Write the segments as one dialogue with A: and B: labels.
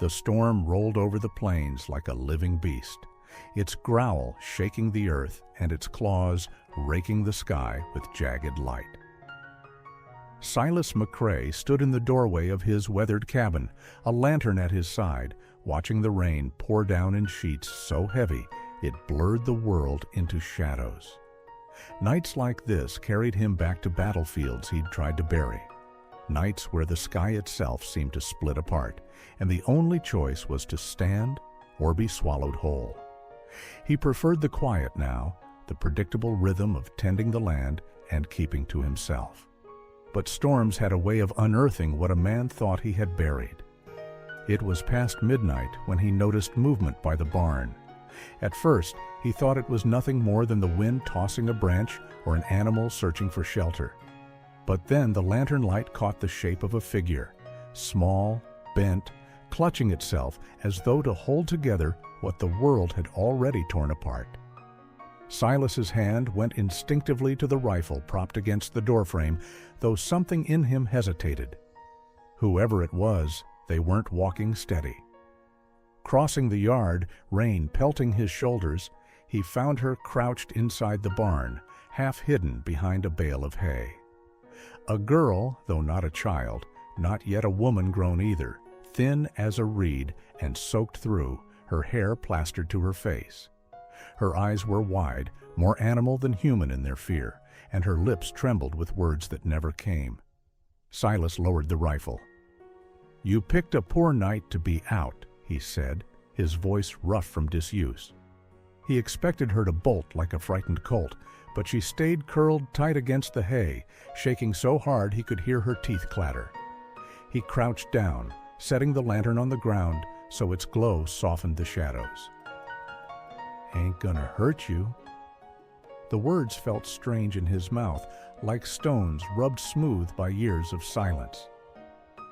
A: The storm rolled over the plains like a living beast, its growl shaking the earth and its claws raking the sky with jagged light. Silas McCrae stood in the doorway of his weathered cabin, a lantern at his side, watching the rain pour down in sheets so heavy it blurred the world into shadows. Nights like this carried him back to battlefields he'd tried to bury. Nights where the sky itself seemed to split apart, and the only choice was to stand or be swallowed whole. He preferred the quiet now, the predictable rhythm of tending the land and keeping to himself. But storms had a way of unearthing what a man thought he had buried. It was past midnight when he noticed movement by the barn. At first, he thought it was nothing more than the wind tossing a branch or an animal searching for shelter. But then the lantern light caught the shape of a figure, small, bent, clutching itself as though to hold together what the world had already torn apart. Silas's hand went instinctively to the rifle propped against the doorframe, though something in him hesitated. Whoever it was, they weren't walking steady. Crossing the yard, rain pelting his shoulders, he found her crouched inside the barn, half hidden behind a bale of hay. A girl, though not a child, not yet a woman grown either, thin as a reed and soaked through, her hair plastered to her face. Her eyes were wide, more animal than human in their fear, and her lips trembled with words that never came. Silas lowered the rifle. "You picked a poor night to be out," he said, his voice rough from disuse. He expected her to bolt like a frightened colt, but she stayed curled tight against the hay, shaking so hard he could hear her teeth clatter. He crouched down, setting the lantern on the ground so its glow softened the shadows. "Ain't gonna hurt you." The words felt strange in his mouth, like stones rubbed smooth by years of silence.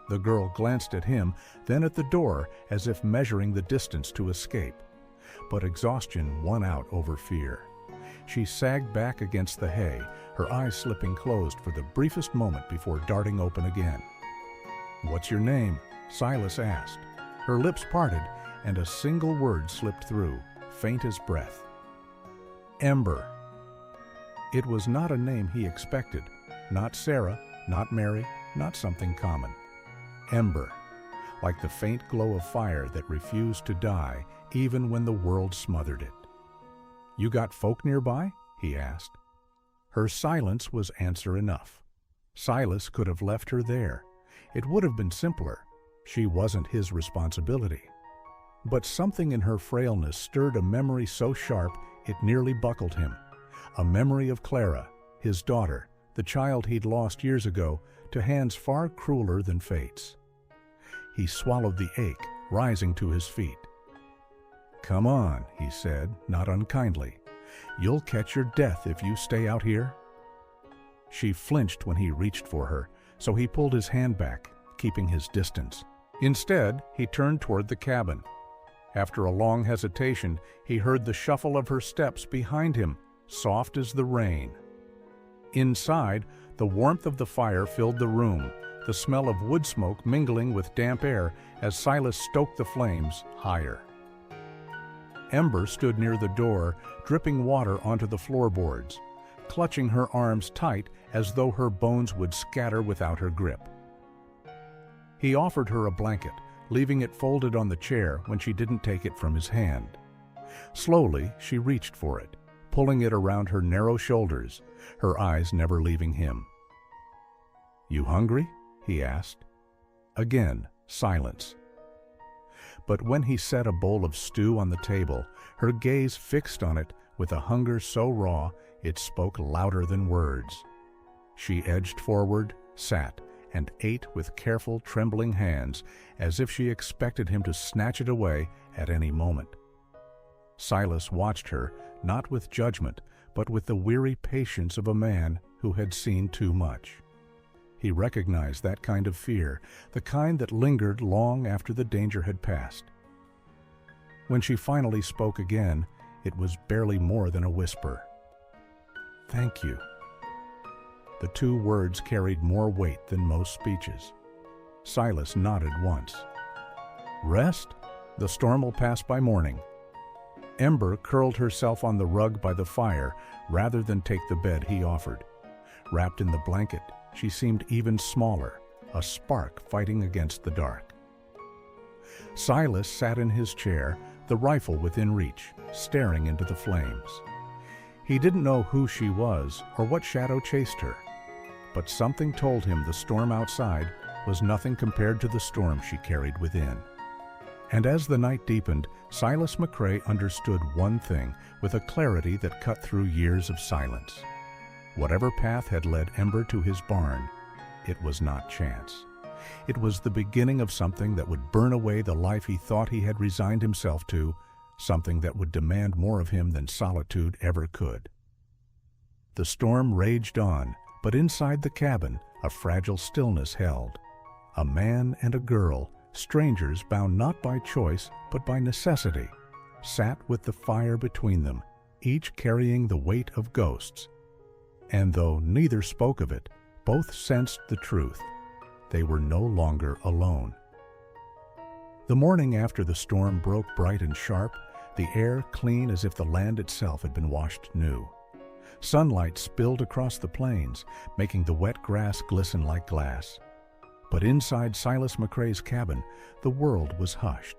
A: The girl glanced at him, then at the door, as if measuring the distance to escape. But exhaustion won out over fear. She sagged back against the hay, her eyes slipping closed for the briefest moment before darting open again. "What's your name?" Silas asked. Her lips parted, and a single word slipped through, faint as breath. "Ember." It was not a name he expected. Not Sarah, not Mary, not something common. Ember, like the faint glow of fire that refused to die even when the world smothered it. "You got folk nearby?" he asked. Her silence was answer enough. Silas could have left her there. It would have been simpler. She wasn't his responsibility. But something in her frailness stirred a memory so sharp it nearly buckled him. A memory of Clara, his daughter, the child he'd lost years ago, to hands far crueler than fate's. He swallowed the ache, rising to his feet. "Come on," he said, not unkindly. "You'll catch your death if you stay out here." She flinched when he reached for her, so he pulled his hand back, keeping his distance. Instead, he turned toward the cabin. After a long hesitation, he heard the shuffle of her steps behind him, soft as the rain. Inside, the warmth of the fire filled the room, the smell of wood smoke mingling with damp air as Silas stoked the flames higher. Ember stood near the door, dripping water onto the floorboards, clutching her arms tight as though her bones would scatter without her grip. He offered her a blanket, leaving it folded on the chair when she didn't take it from his hand. Slowly, she reached for it, pulling it around her narrow shoulders, her eyes never leaving him. "You hungry?" he asked. Again, silence. But when he set a bowl of stew on the table, her gaze fixed on it with a hunger so raw it spoke louder than words. She edged forward, sat, and ate with careful, trembling hands, as if she expected him to snatch it away at any moment. Silas watched her, not with judgment, but with the weary patience of a man who had seen too much. He recognized that kind of fear, the kind that lingered long after the danger had passed. When she finally spoke again, it was barely more than a whisper. "Thank you." The two words carried more weight than most speeches. Silas nodded once. Rest? The storm will pass by morning. Ember curled herself on the rug by the fire rather than take the bed he offered. Wrapped in the blanket, she seemed even smaller, a spark fighting against the dark. Silas sat in his chair, the rifle within reach, staring into the flames. He didn't know who she was or what shadow chased her, but something told him the storm outside was nothing compared to the storm she carried within. And as the night deepened, Silas McCrae understood one thing with a clarity that cut through years of silence. Whatever path had led Ember to his barn, it was not chance. It was the beginning of something that would burn away the life he thought he had resigned himself to, something that would demand more of him than solitude ever could. The storm raged on, but inside the cabin, a fragile stillness held. A man and a girl, strangers bound not by choice but by necessity, sat with the fire between them, each carrying the weight of ghosts. And though neither spoke of it, both sensed the truth. They were no longer alone. The morning after the storm broke bright and sharp, the air clean as if the land itself had been washed new. Sunlight spilled across the plains, making the wet grass glisten like glass. But inside Silas McCrae's cabin, the world was hushed,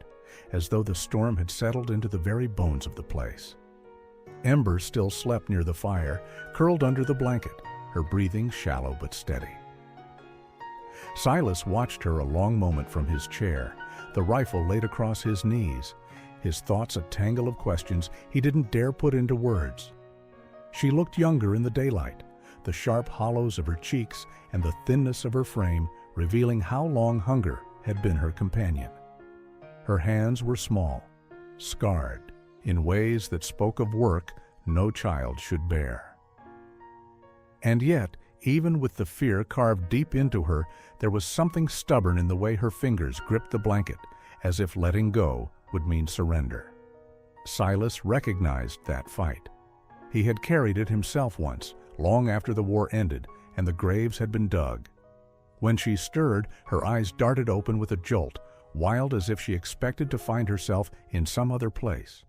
A: as though the storm had settled into the very bones of the place. Ember still slept near the fire, curled under the blanket, her breathing shallow but steady. Silas watched her a long moment from his chair, the rifle laid across his knees, his thoughts a tangle of questions he didn't dare put into words. She looked younger in the daylight, the sharp hollows of her cheeks and the thinness of her frame revealing how long hunger had been her companion. Her hands were small, scarred, in ways that spoke of work no child should bear. And yet, even with the fear carved deep into her, there was something stubborn in the way her fingers gripped the blanket, as if letting go would mean surrender. Silas recognized that fight. He had carried it himself once, long after the war ended and the graves had been dug. When she stirred, her eyes darted open with a jolt, wild as if she expected to find herself in some other place.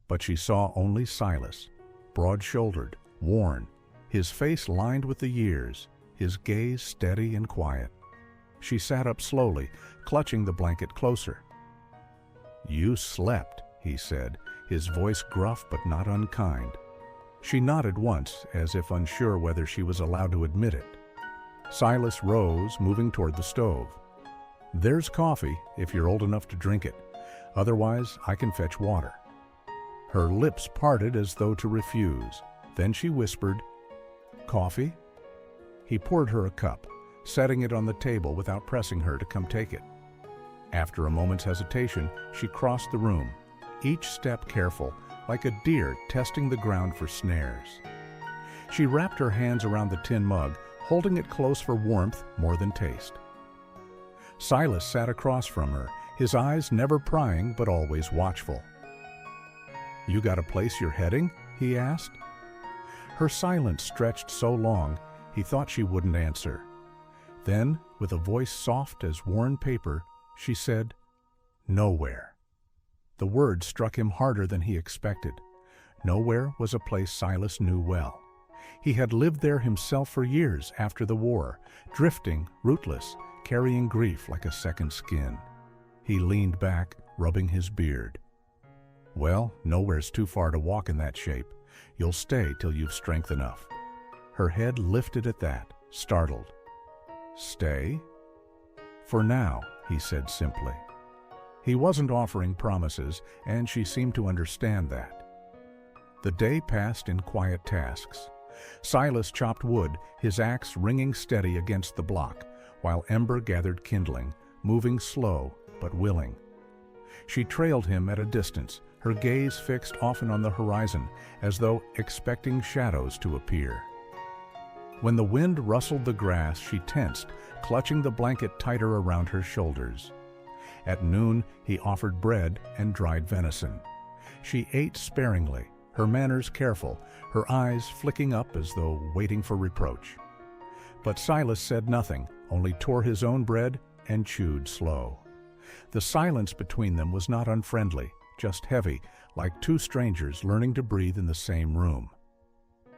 A: But she saw only Silas, broad-shouldered, worn, his face lined with the years, his gaze steady and quiet. She sat up slowly, clutching the blanket closer. "You slept," he said, his voice gruff but not unkind. She nodded once, as if unsure whether she was allowed to admit it. Silas rose, moving toward the stove. "There's coffee, if you're old enough to drink it. Otherwise, I can fetch water." Her lips parted as though to refuse. Then she whispered, "Coffee?" He poured her a cup, setting it on the table without pressing her to come take it. After a moment's hesitation, she crossed the room, each step careful, like a deer testing the ground for snares. She wrapped her hands around the tin mug, holding it close for warmth more than taste. Silas sat across from her, his eyes never prying but always watchful. "You got a place you're heading?" he asked. Her silence stretched so long, he thought she wouldn't answer. Then, with a voice soft as worn paper, she said, "Nowhere." The word struck him harder than he expected. Nowhere was a place Silas knew well. He had lived there himself for years after the war, drifting, rootless, carrying grief like a second skin. He leaned back, rubbing his beard. "Well, nowhere's too far to walk in that shape. You'll stay till you've strength enough." Her head lifted at that, startled. "Stay?" "For now," he said simply. He wasn't offering promises, and she seemed to understand that. The day passed in quiet tasks. Silas chopped wood, his axe ringing steady against the block, while Ember gathered kindling, moving slow but willing. She trailed him at a distance, her gaze fixed often on the horizon, as though expecting shadows to appear. When the wind rustled the grass, she tensed, clutching the blanket tighter around her shoulders. At noon, he offered bread and dried venison. She ate sparingly, her manners careful, her eyes flicking up as though waiting for reproach. But Silas said nothing, only tore his own bread and chewed slow. The silence between them was not unfriendly, just heavy, like two strangers learning to breathe in the same room.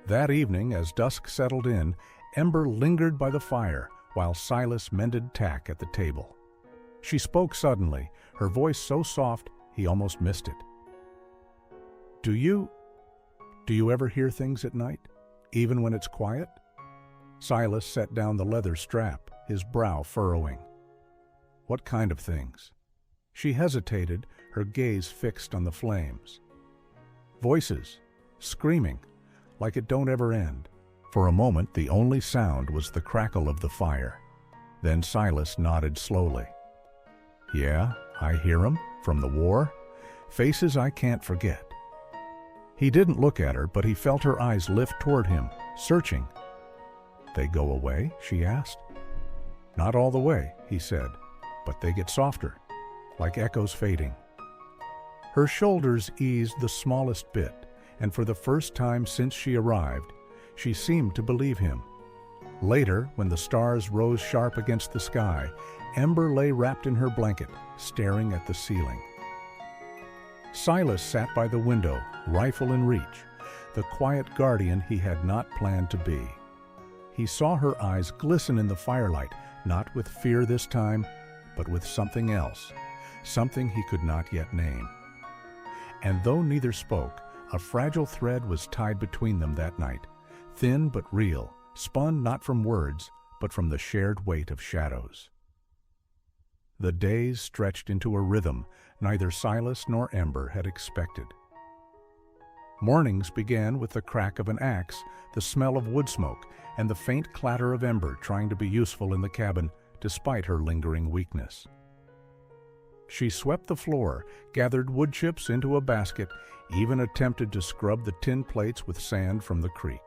A: That evening, as dusk settled in, Ember lingered by the fire while Silas mended tack at the table. She spoke suddenly, her voice so soft he almost missed it. Do you ever hear things at night, even when it's quiet?" Silas set down the leather strap, his brow furrowing. "What kind of things?" She hesitated, her gaze fixed on the flames. "Voices, screaming, like it don't ever end." For a moment, the only sound was the crackle of the fire. Then Silas nodded slowly. "Yeah, I hear 'em, from the war. Faces I can't forget." He didn't look at her, but he felt her eyes lift toward him, searching. "They go away?" she asked. "Not all the way," he said, "but they get softer, like echoes fading." Her shoulders eased the smallest bit, and for the first time since she arrived, she seemed to believe him. Later, when the stars rose sharp against the sky, Ember lay wrapped in her blanket, staring at the ceiling. Silas sat by the window, rifle in reach, the quiet guardian he had not planned to be. He saw her eyes glisten in the firelight, not with fear this time, but with something else, something he could not yet name. And though neither spoke, a fragile thread was tied between them that night, thin but real, spun not from words, but from the shared weight of shadows. The days stretched into a rhythm neither Silas nor Ember had expected. Mornings began with the crack of an axe, the smell of wood smoke, and the faint clatter of Ember trying to be useful in the cabin despite her lingering weakness. She swept the floor, gathered wood chips into a basket, even attempted to scrub the tin plates with sand from the creek.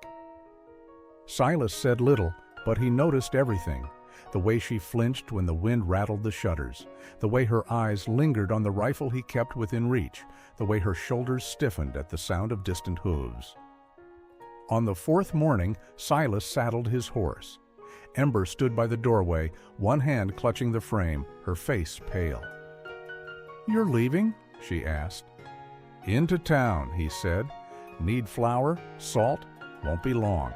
A: Silas said little, but he noticed everything. The way she flinched when the wind rattled the shutters, the way her eyes lingered on the rifle he kept within reach, the way her shoulders stiffened at the sound of distant hooves. On the fourth morning, Silas saddled his horse. Ember stood by the doorway, one hand clutching the frame, her face pale. "You're leaving?" she asked. "Into town," he said. "Need flour, salt, won't be long."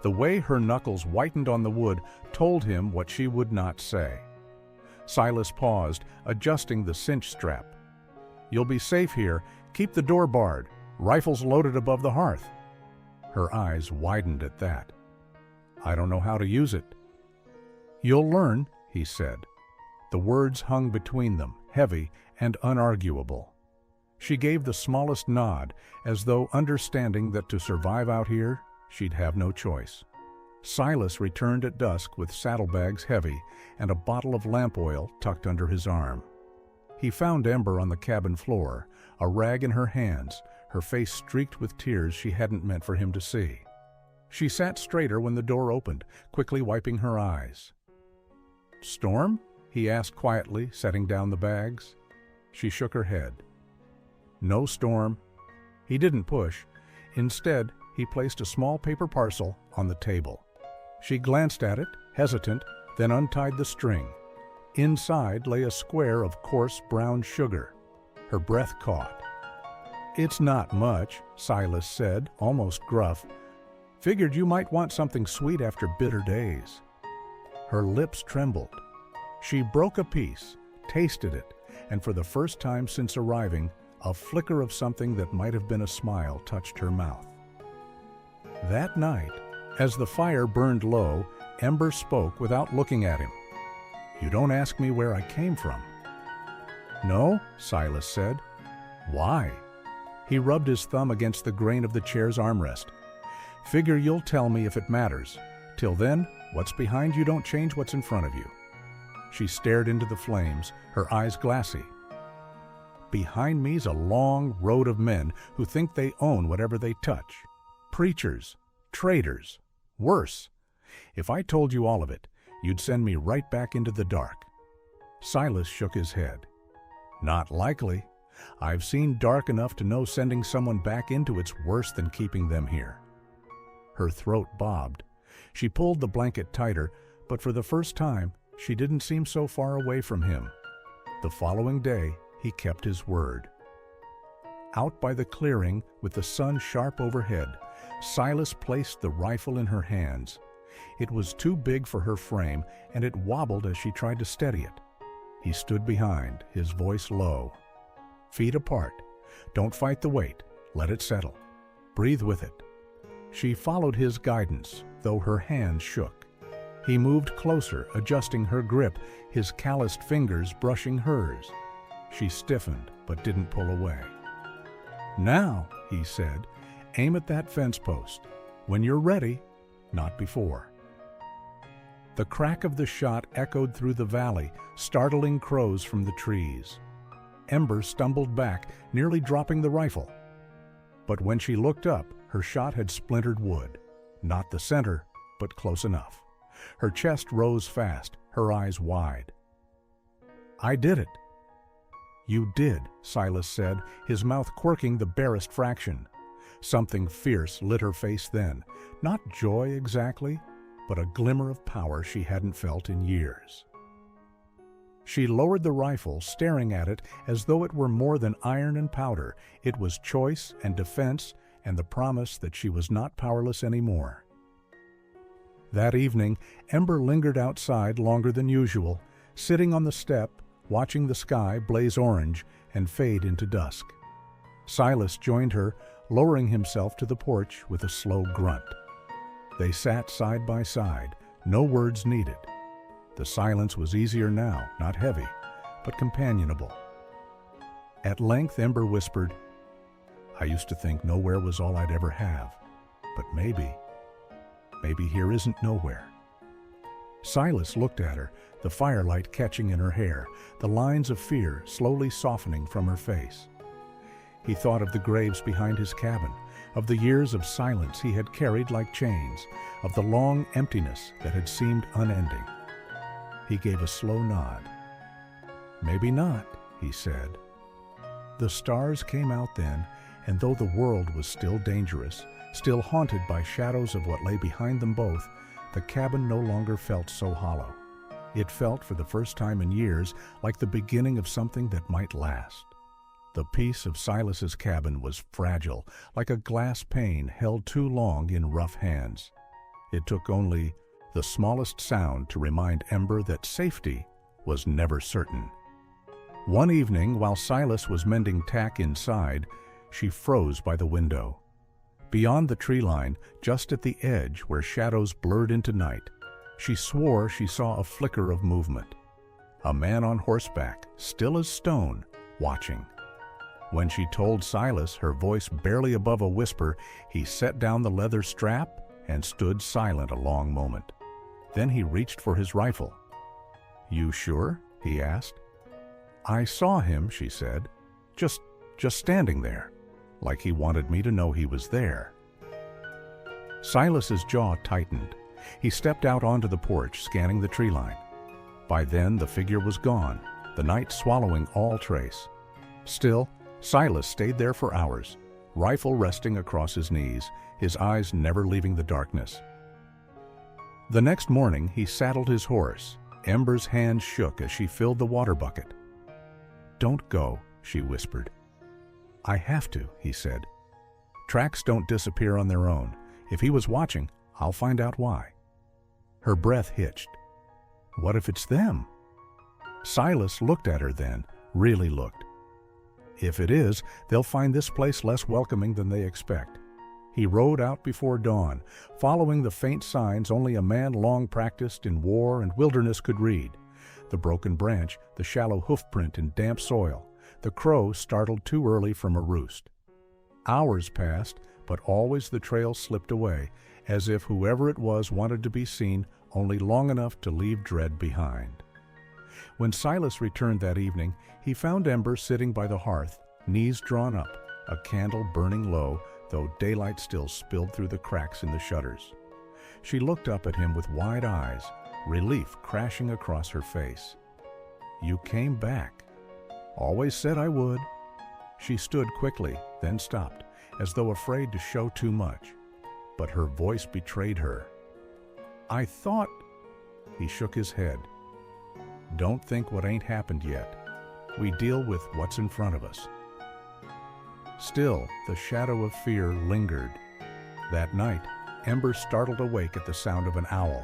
A: The way her knuckles whitened on the wood told him what she would not say. Silas paused, adjusting the cinch strap. "You'll be safe here. Keep the door barred. Rifles loaded above the hearth." Her eyes widened at that. "I don't know how to use it." "You'll learn," he said. The words hung between them, heavy and unarguable. She gave the smallest nod, as though understanding that to survive out here, she'd have no choice. Silas returned at dusk with saddlebags heavy and a bottle of lamp oil tucked under his arm. He found Ember on the cabin floor, a rag in her hands, her face streaked with tears she hadn't meant for him to see. She sat straighter when the door opened, quickly wiping her eyes. "Storm?" he asked quietly, setting down the bags. She shook her head. "No storm." He didn't push. Instead, he placed a small paper parcel on the table. She glanced at it, hesitant, then untied the string. Inside lay a square of coarse brown sugar. Her breath caught. "It's not much," Silas said, almost gruff. "Figured you might want something sweet after bitter days." Her lips trembled. She broke a piece, tasted it, and for the first time since arriving, a flicker of something that might have been a smile touched her mouth. That night, as the fire burned low, Ember spoke without looking at him. "You don't ask me where I came from." "No," Silas said. "Why?" He rubbed his thumb against the grain of the chair's armrest. "Figure you'll tell me if it matters. Till then, what's behind you don't change what's in front of you." She stared into the flames, her eyes glassy. "Behind me's a long road of men who think they own whatever they touch. Preachers, traitors, worse. If I told you all of it, you'd send me right back into the dark." Silas shook his head. "Not likely. I've seen dark enough to know sending someone back into it's worse than keeping them here." Her throat bobbed. She pulled the blanket tighter, but for the first time, she didn't seem so far away from him. The following day, he kept his word. Out by the clearing, with the sun sharp overhead, Silas placed the rifle in her hands. It was too big for her frame, and it wobbled as she tried to steady it. He stood behind, his voice low. Feet apart. Don't fight the weight. Let it settle. Breathe with it. She followed his guidance, though her hands shook. He moved closer, adjusting her grip, his calloused fingers brushing hers. She stiffened, but didn't pull away. Now, he said, aim at that fence post. When you're ready, not before. The crack of the shot echoed through the valley, startling crows from the trees. Ember stumbled back, nearly dropping the rifle. But when she looked up, her shot had splintered wood. Not the center, but close enough. Her chest rose fast, her eyes wide. I did it. You did, Silas said, his mouth quirking the barest fraction. Something fierce lit her face then. Not joy exactly, but a glimmer of power she hadn't felt in years. She lowered the rifle, staring at it as though it were more than iron and powder. It was choice and defense and the promise that she was not powerless anymore. That evening, Ember lingered outside longer than usual, sitting on the step, watching the sky blaze orange and fade into dusk. Silas joined her, lowering himself to the porch with a slow grunt. They sat side by side, no words needed. The silence was easier now, not heavy, but companionable. At length, Ember whispered, I used to think nowhere was all I'd ever have, but maybe here isn't nowhere. Silas looked at her, the firelight catching in her hair, the lines of fear slowly softening from her face. He thought of the graves behind his cabin, of the years of silence he had carried like chains, of the long emptiness that had seemed unending. He gave a slow nod. Maybe not, he said. The stars came out then, and though the world was still dangerous, still haunted by shadows of what lay behind them both, the cabin no longer felt so hollow. It felt, for the first time in years, like the beginning of something that might last. The peace of Silas's cabin was fragile, like a glass pane held too long in rough hands. It took only the smallest sound to remind Ember that safety was never certain. One evening, while Silas was mending tack inside, she froze by the window. Beyond the tree line, just at the edge where shadows blurred into night, she swore she saw a flicker of movement. A man on horseback, still as stone, watching. When she told Silas, her voice barely above a whisper, he set down the leather strap and stood silent a long moment. Then he reached for his rifle. You sure? He asked. I saw him, she said, just standing there, like he wanted me to know he was there. Silas's jaw tightened. He stepped out onto the porch, scanning the tree line. By then, the figure was gone, the night swallowing all trace. Still, Silas stayed there for hours, rifle resting across his knees, his eyes never leaving the darkness. The next morning, he saddled his horse. Ember's hand shook as she filled the water bucket. Don't go, she whispered. I have to, he said. Tracks don't disappear on their own. If he was watching, I'll find out why. Her breath hitched. What if it's them? Silas looked at her then, really looked. If it is, they'll find this place less welcoming than they expect. He rode out before dawn, following the faint signs only a man long practiced in war and wilderness could read. The broken branch, the shallow hoofprint in damp soil, the crow startled too early from a roost. Hours passed, but always the trail slipped away, as if whoever it was wanted to be seen only long enough to leave dread behind. When Silas returned that evening, he found Ember sitting by the hearth, knees drawn up, a candle burning low, though daylight still spilled through the cracks in the shutters. She looked up at him with wide eyes, relief crashing across her face. You came back. Always said I would. She stood quickly, then stopped, as though afraid to show too much. But her voice betrayed her. I thought... He shook his head. Don't think what ain't happened yet. We deal with what's in front of us. Still, the shadow of fear lingered. That night, Ember startled awake at the sound of an owl.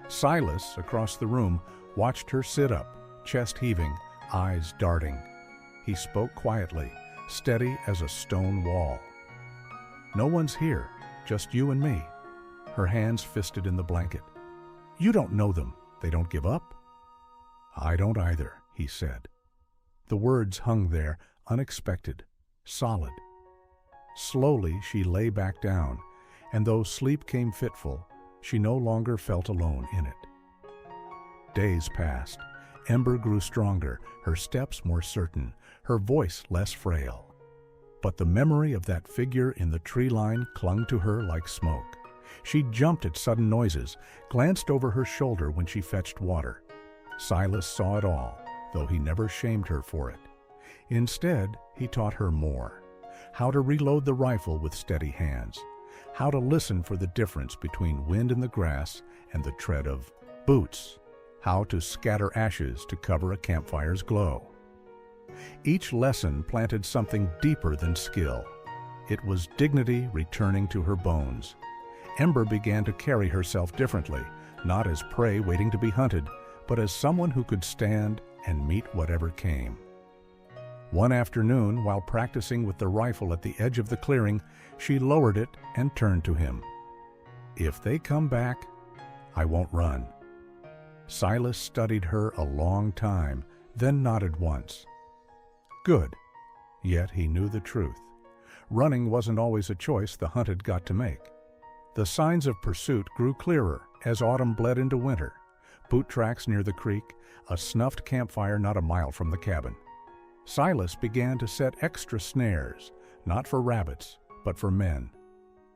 A: Silas, across the room, watched her sit up, chest heaving, eyes darting. He spoke quietly, steady as a stone wall. "No one's here, just you and me." Her hands fisted in the blanket. "You don't know them. They don't give up." "I don't either," he said. The words hung there, unexpected, solid. Slowly she lay back down, and though sleep came fitful, she no longer felt alone in it. Days passed. Ember grew stronger, her steps more certain, her voice less frail. But the memory of that figure in the tree line clung to her like smoke. She jumped at sudden noises, glanced over her shoulder when she fetched water. Silas saw it all, though he never shamed her for it. Instead, he taught her more. How to reload the rifle with steady hands. How to listen for the difference between wind in the grass and the tread of boots. How to scatter ashes to cover a campfire's glow. Each lesson planted something deeper than skill. It was dignity returning to her bones. Ember began to carry herself differently, not as prey waiting to be hunted, but as someone who could stand and meet whatever came. One afternoon, while practicing with the rifle at the edge of the clearing, she lowered it and turned to him. "If they come back, I won't run." Silas studied her a long time, then nodded once. Good. Yet he knew the truth. Running wasn't always a choice the hunted got to make. The signs of pursuit grew clearer as autumn bled into winter. Boot tracks near the creek, a snuffed campfire not a mile from the cabin. Silas began to set extra snares, not for rabbits, but for men.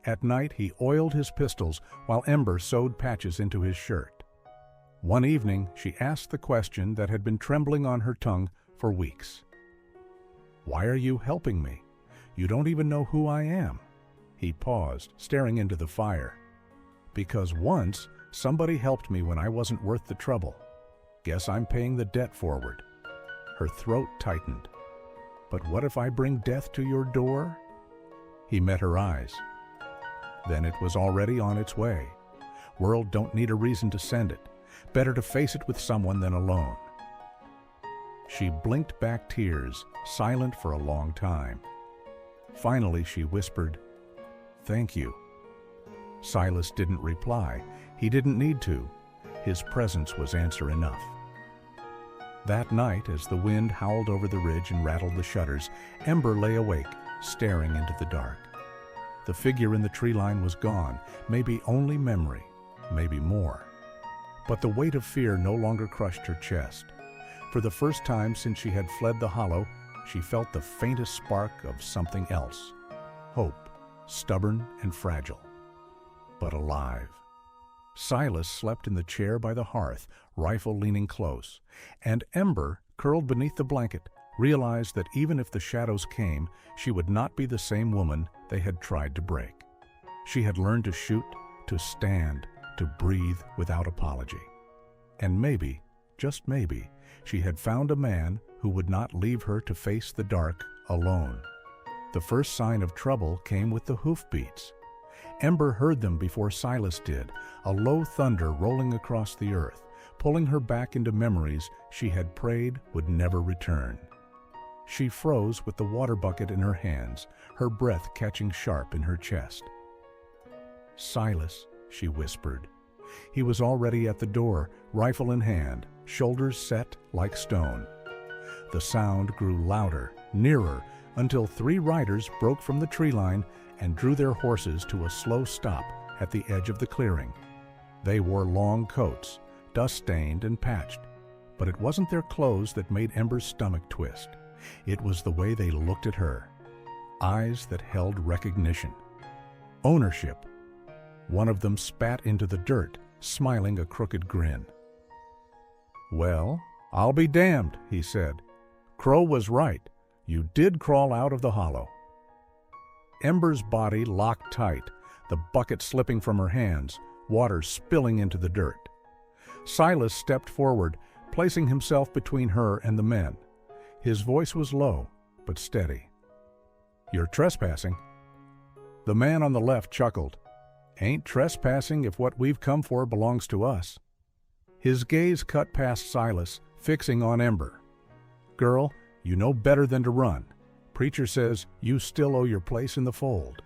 A: At night he oiled his pistols while Ember sewed patches into his shirt. One evening she asked the question that had been trembling on her tongue for weeks. "Why are you helping me? You don't even know who I am." He paused, staring into the fire. "Because once somebody helped me when I wasn't worth the trouble. Guess I'm paying the debt forward." Her throat tightened. "But what if I bring death to your door?" He met her eyes. Then it was already on its way. World don't need a reason to send it. Better to face it with someone than alone. She blinked back tears, silent for a long time. Finally she whispered, "Thank you." Silas didn't reply. He didn't need to. His presence was answer enough. That night, as the wind howled over the ridge and rattled the shutters, Ember lay awake, staring into the dark. The figure in the tree line was gone, maybe only memory, maybe more. But the weight of fear no longer crushed her chest. For the first time since she had fled the hollow, she felt the faintest spark of something else. Hope, stubborn and fragile, but alive. Silas slept in the chair by the hearth, rifle leaning close, and Ember, curled beneath the blanket, realized that even if the shadows came, she would not be the same woman they had tried to break. She had learned to shoot, to stand, to breathe without apology. And maybe, just maybe, she had found a man who would not leave her to face the dark alone. The first sign of trouble came with the hoofbeats. Ember heard them before Silas did, a low thunder rolling across the earth, pulling her back into memories she had prayed would never return. She froze with the water bucket in her hands, her breath catching sharp in her chest. "Silas," she whispered. He was already at the door, rifle in hand, shoulders set like stone. The sound grew louder, nearer, until 3 riders broke from the tree line and drew their horses to a slow stop at the edge of the clearing. They wore long coats, dust-stained and patched, but it wasn't their clothes that made Ember's stomach twist. It was the way they looked at her. Eyes that held recognition. Ownership. One of them spat into the dirt, smiling a crooked grin. "Well, I'll be damned," he said. "Crow was right. You did crawl out of the hollow." Ember's body locked tight, the bucket slipping from her hands, water spilling into the dirt. Silas stepped forward, placing himself between her and the men. His voice was low, but steady. "You're trespassing." The man on the left chuckled. "Ain't trespassing if what we've come for belongs to us." His gaze cut past Silas, fixing on Ember. "Girl, you know better than to run. Preacher says you still owe your place in the fold."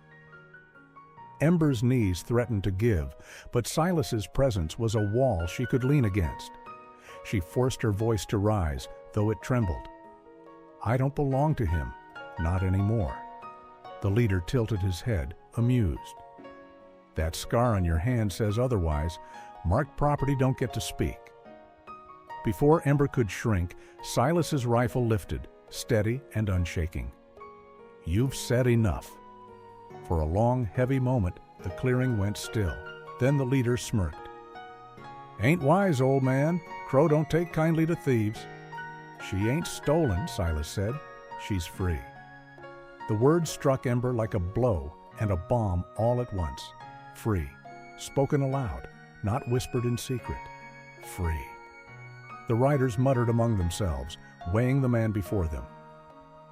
A: Ember's knees threatened to give, but Silas's presence was a wall she could lean against. She forced her voice to rise, though it trembled. "I don't belong to him, not anymore." The leader tilted his head, amused. "That scar on your hand says otherwise. Marked property don't get to speak." Before Ember could shrink, Silas's rifle lifted, steady and unshaking. "You've said enough." For a long, heavy moment, the clearing went still. Then the leader smirked. "Ain't wise, old man. Crow don't take kindly to thieves." "She ain't stolen," Silas said. "She's free." The words struck Ember like a blow and a bomb all at once. Free. Spoken aloud, not whispered in secret. Free. The riders muttered among themselves, weighing the man before them.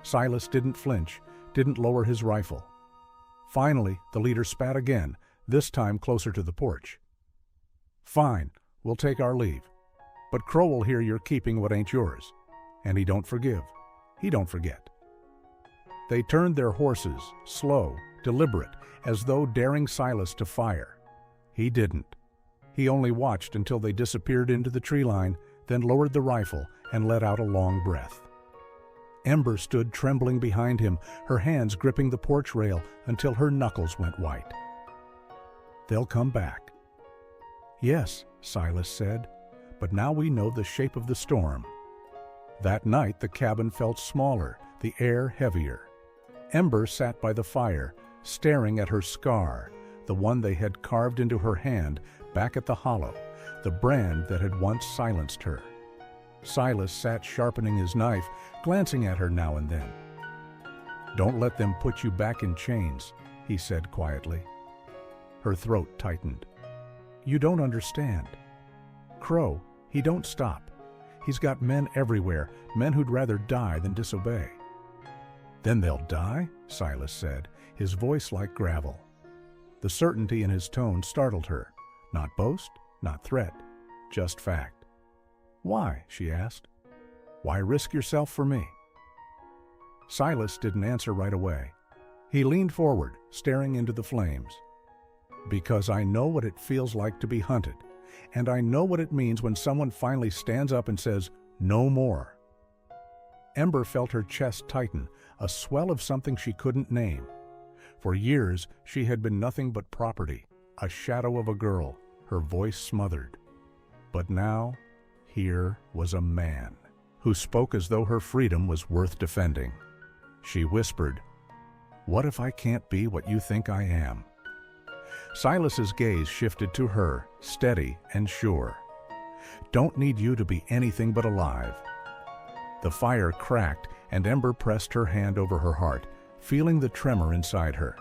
A: Silas didn't flinch, didn't lower his rifle. Finally, the leader spat again, this time closer to the porch. "Fine, we'll take our leave. But Crow will hear you're keeping what ain't yours. And he don't forgive. He don't forget." They turned their horses, slow, deliberate, as though daring Silas to fire. He didn't. He only watched until they disappeared into the tree line, then lowered the rifle and let out a long breath. Ember stood trembling behind him, her hands gripping the porch rail until her knuckles went white. "They'll come back." "Yes," Silas said, "but now we know the shape of the storm." That night the cabin felt smaller, the air heavier. Ember sat by the fire, staring at her scar, the one they had carved into her hand back at the hollow, the brand that had once silenced her. Silas sat sharpening his knife, glancing at her now and then. "Don't let them put you back in chains," he said quietly. Her throat tightened. "You don't understand. Crow, he don't stop. He's got men everywhere, men who'd rather die than disobey." "Then they'll die?" Silas said, his voice like gravel. The certainty in his tone startled her. Not boast, not threat, just fact. "Why?" she asked. "Why risk yourself for me?" Silas didn't answer right away. He leaned forward, staring into the flames. "Because I know what it feels like to be hunted, and I know what it means when someone finally stands up and says, 'No more.'" Ember felt her chest tighten, a swell of something she couldn't name. For years, she had been nothing but property, a shadow of a girl, her voice smothered. But now, here was a man who spoke as though her freedom was worth defending. She whispered, "What if I can't be what you think I am?" Silas's gaze shifted to her, steady and sure. "Don't need you to be anything but alive." The fire cracked, and Ember pressed her hand over her heart, feeling the tremor inside her.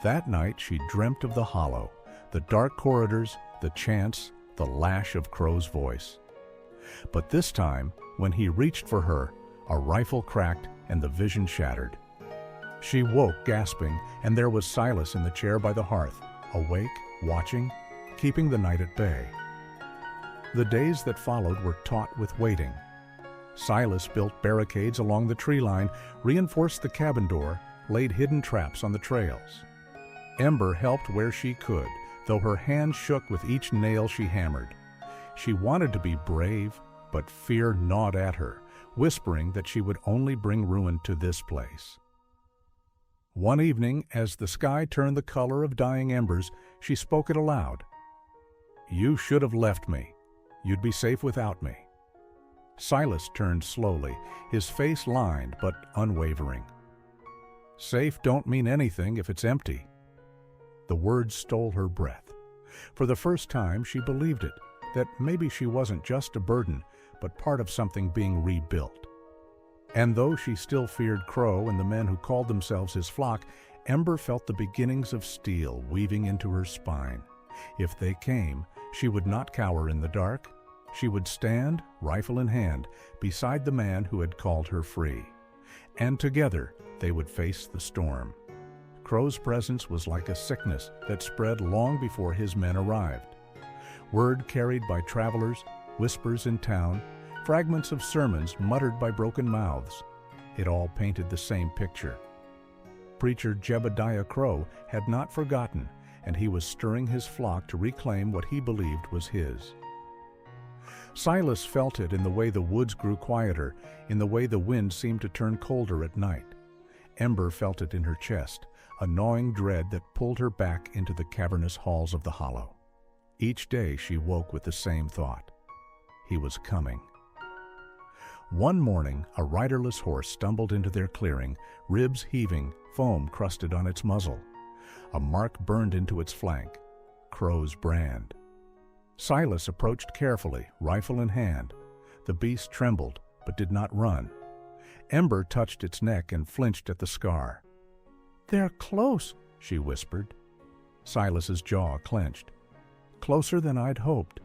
A: That night she dreamt of the hollow, the dark corridors, the chants, the lash of Crow's voice. But this time, when he reached for her, a rifle cracked and the vision shattered. She woke, gasping, and there was Silas in the chair by the hearth, awake, watching, keeping the night at bay. The days that followed were taut with waiting. Silas built barricades along the tree line, reinforced the cabin door, laid hidden traps on the trails. Ember helped where she could, though her hands shook with each nail she hammered. She wanted to be brave, but fear gnawed at her, whispering that she would only bring ruin to this place. One evening, as the sky turned the color of dying embers, she spoke it aloud. "You should have left me. You'd be safe without me." Silas turned slowly, his face lined but unwavering. "Safe don't mean anything if it's empty." The words stole her breath. For the first time, she believed it, that maybe she wasn't just a burden, but part of something being rebuilt. And though she still feared Crow and the men who called themselves his flock, Ember felt the beginnings of steel weaving into her spine. If they came, she would not cower in the dark. She would stand, rifle in hand, beside the man who had called her free. And together they would face the storm. Crow's presence was like a sickness that spread long before his men arrived. Word carried by travelers, whispers in town, fragments of sermons muttered by broken mouths. It all painted the same picture. Preacher Jebediah Crow had not forgotten, and he was stirring his flock to reclaim what he believed was his. Silas felt it in the way the woods grew quieter, in the way the wind seemed to turn colder at night. Ember felt it in her chest, a gnawing dread that pulled her back into the cavernous halls of the hollow. Each day she woke with the same thought. He was coming. One morning, a riderless horse stumbled into their clearing, ribs heaving, foam crusted on its muzzle. A mark burned into its flank, Crow's brand. Silas approached carefully, rifle in hand. The beast trembled, but did not run. Ember touched its neck and flinched at the scar. "They're close," she whispered. Silas's jaw clenched. "Closer than I'd hoped."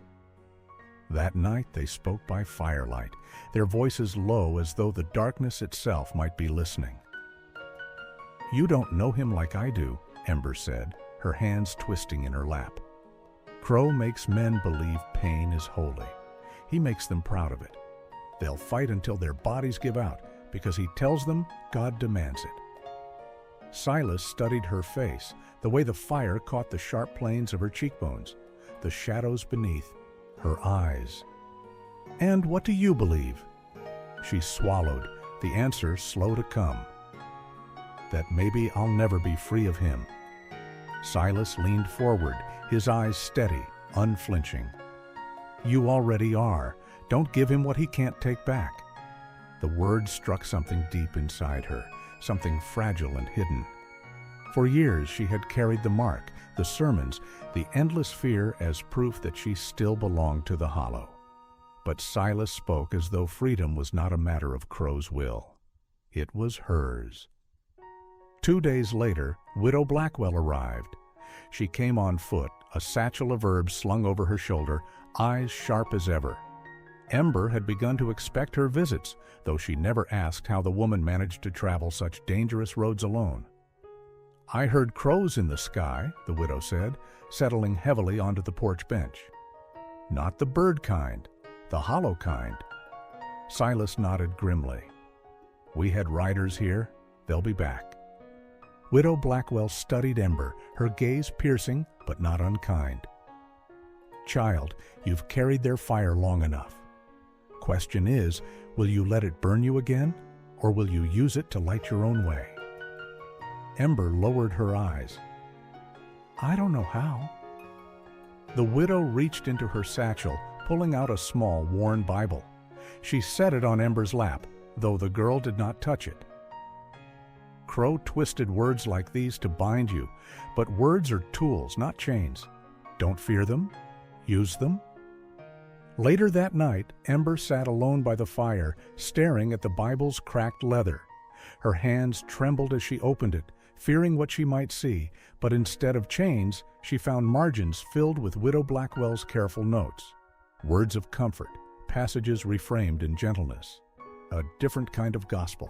A: That night they spoke by firelight, their voices low as though the darkness itself might be listening. "You don't know him like I do," Ember said, her hands twisting in her lap. "Crow makes men believe pain is holy. He makes them proud of it. They'll fight until their bodies give out, because he tells them God demands it." Silas studied her face, the way the fire caught the sharp planes of her cheekbones, the shadows beneath, her eyes. "And what do you believe?" She swallowed, the answer slow to come. "That maybe I'll never be free of him." Silas leaned forward, his eyes steady, unflinching. "You already are. Don't give him what he can't take back." The word struck something deep inside her, something fragile and hidden. For years she had carried the mark, the sermons, the endless fear as proof that she still belonged to the hollow. But Silas spoke as though freedom was not a matter of Crow's will. It was hers. 2 days later, Widow Blackwell arrived. She came on foot, a satchel of herbs slung over her shoulder, eyes sharp as ever. Ember had begun to expect her visits, though she never asked how the woman managed to travel such dangerous roads alone. "I heard crows in the sky," the widow said, settling heavily onto the porch bench. "Not the bird kind, the hollow kind." Silas nodded grimly. "We had riders here. They'll be back." Widow Blackwell studied Ember, her gaze piercing but not unkind. "Child, you've carried their fire long enough. Question is, will you let it burn you again, or will you use it to light your own way?" Ember lowered her eyes. "I don't know how." The widow reached into her satchel, pulling out a small, worn Bible. She set it on Ember's lap, though the girl did not touch it. "Crow twisted words like these to bind you, but words are tools, not chains. Don't fear them. Use them." Later that night, Ember sat alone by the fire, staring at the Bible's cracked leather. Her hands trembled as she opened it, fearing what she might see, but instead of chains, she found margins filled with Widow Blackwell's careful notes. Words of comfort, passages reframed in gentleness. A different kind of gospel.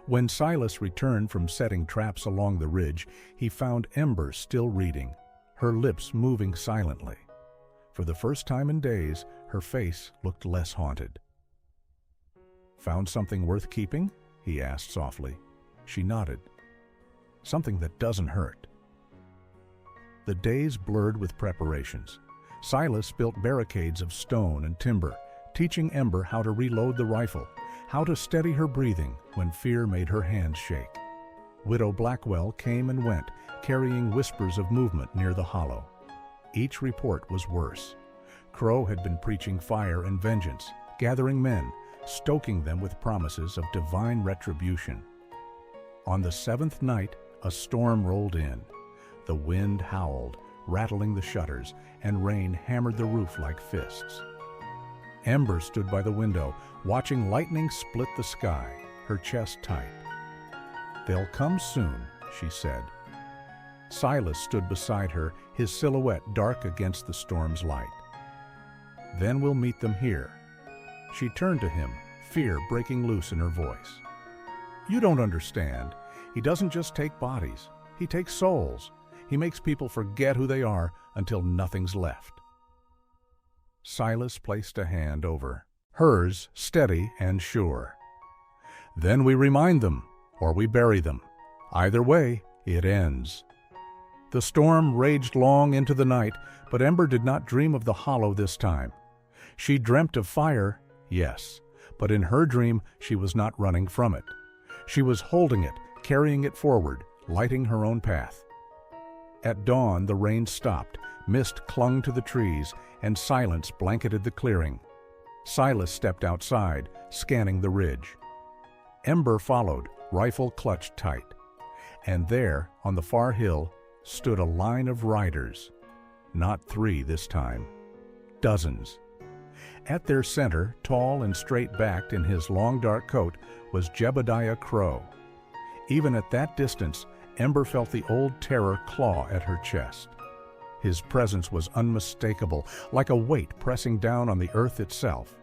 A: When Silas returned from setting traps along the ridge, he found Ember still reading, her lips moving silently. For the first time in days, her face looked less haunted. "Found something worth keeping?" he asked softly. She nodded. "Something that doesn't hurt." The days blurred with preparations. Silas built barricades of stone and timber, teaching Ember how to reload the rifle, how to steady her breathing when fear made her hands shake. Widow Blackwell came and went, carrying whispers of movement near the hollow. Each report was worse. Crow had been preaching fire and vengeance, gathering men, stoking them with promises of divine retribution. On the 7th night, a storm rolled in. The wind howled, rattling the shutters, and rain hammered the roof like fists. Ember stood by the window, watching lightning split the sky, her chest tight. "They'll come soon," she said. Silas stood beside her, his silhouette dark against the storm's light. Then we'll meet them here." She turned to him, fear breaking loose in her voice. "You don't understand. He doesn't just take bodies. He takes souls. He makes people forget who they are until nothing's left." Silas placed a hand over hers, steady and sure. "Then we remind them, or we bury them. Either way, it ends." The storm raged long into the night, but Ember did not dream of the hollow this time. She dreamt of fire, yes, but in her dream she was not running from it. She was holding it, carrying it forward, lighting her own path. At dawn the rain stopped, mist clung to the trees, and silence blanketed the clearing. Silas stepped outside, scanning the ridge. Ember followed, rifle clutched tight. And there, on the far hill, stood a line of riders. Not 3 this time. Dozens. At their center, tall and straight-backed in his long dark coat, was Jebediah Crow. Even at that distance, Ember felt the old terror claw at her chest. His presence was unmistakable, like a weight pressing down on the earth itself.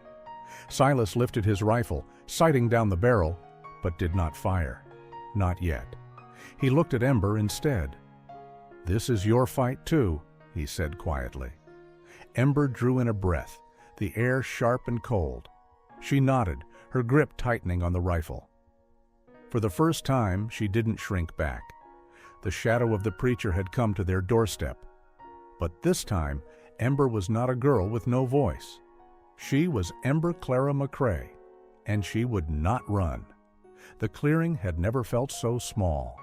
A: Silas lifted his rifle, sighting down the barrel, but did not fire. Not yet. He looked at Ember instead. "This is your fight too," he said quietly. Ember drew in a breath, the air sharp and cold. She nodded, her grip tightening on the rifle. For the first time, she didn't shrink back. The shadow of the preacher had come to their doorstep. But this time, Ember was not a girl with no voice. She was Ember Clara McCrae, and she would not run. The clearing had never felt so small.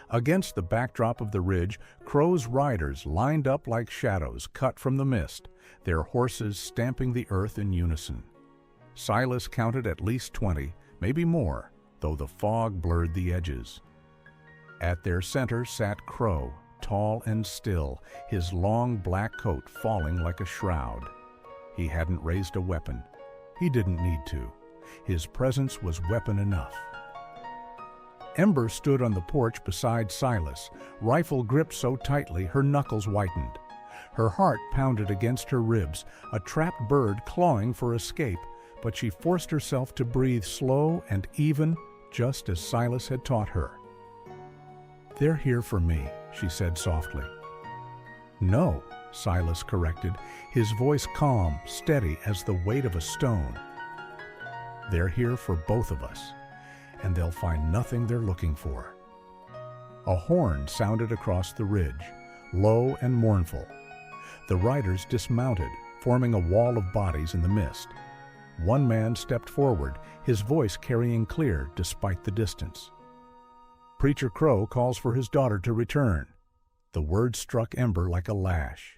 A: Against the backdrop of the ridge, Crow's riders lined up like shadows cut from the mist, their horses stamping the earth in unison. Silas counted at least 20, maybe more, though the fog blurred the edges. At their center sat Crow, tall and still, his long black coat falling like a shroud. He hadn't raised a weapon. He didn't need to. His presence was weapon enough. Ember stood on the porch beside Silas, rifle gripped so tightly her knuckles whitened. Her heart pounded against her ribs, a trapped bird clawing for escape, but she forced herself to breathe slow and even, just as Silas had taught her. "They're here for me," she said softly. "No," Silas corrected, his voice calm, steady as the weight of a stone. "They're here for both of us, and they'll find nothing they're looking for." A horn sounded across the ridge, low and mournful. The riders dismounted, forming a wall of bodies in the mist. One man stepped forward, his voice carrying clear despite the distance. "Preacher Crow calls for his daughter to return." The word struck Ember like a lash.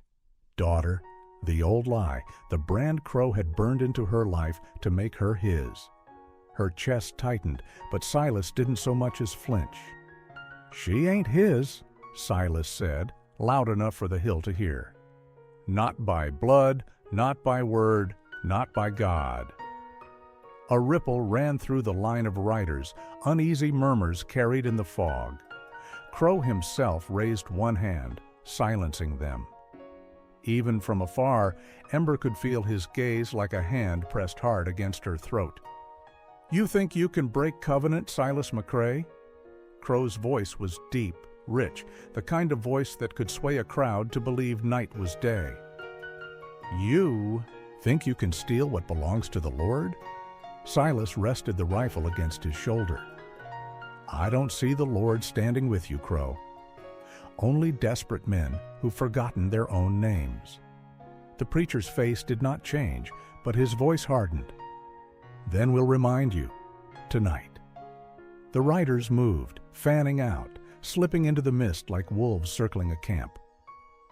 A: Daughter, the old lie, the brand Crow had burned into her life to make her his. Her chest tightened, but Silas didn't so much as flinch. "She ain't his," Silas said, loud enough for the hill to hear. "Not by blood, not by word, not by God." A ripple ran through the line of riders, uneasy murmurs carried in the fog. Crow himself raised one hand, silencing them. Even from afar, Ember could feel his gaze like a hand pressed hard against her throat. "You think you can break covenant, Silas McCrae?" Crow's voice was deep, rich, the kind of voice that could sway a crowd to believe night was day. "You think you can steal what belongs to the Lord?" Silas rested the rifle against his shoulder. "I don't see the Lord standing with you, Crow. Only desperate men who've forgotten their own names." The preacher's face did not change, but his voice hardened. "Then we'll remind you, tonight." The riders moved, fanning out, slipping into the mist like wolves circling a camp.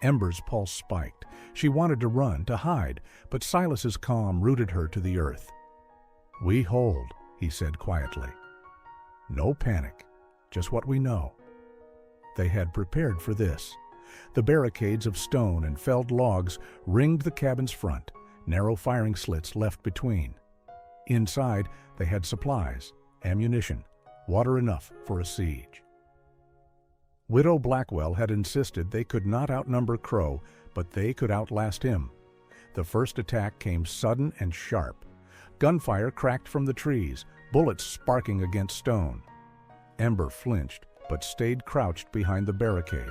A: Ember's pulse spiked. She wanted to run, to hide, but Silas's calm rooted her to the earth. "We hold," he said quietly. "No panic, just what we know." They had prepared for this. The barricades of stone and felled logs ringed the cabin's front, narrow firing slits left between. Inside, they had supplies, ammunition, water enough for a siege. Widow Blackwell had insisted they could not outnumber Crow, but they could outlast him. The first attack came sudden and sharp. Gunfire cracked from the trees, bullets sparking against stone. Ember flinched, but stayed crouched behind the barricade.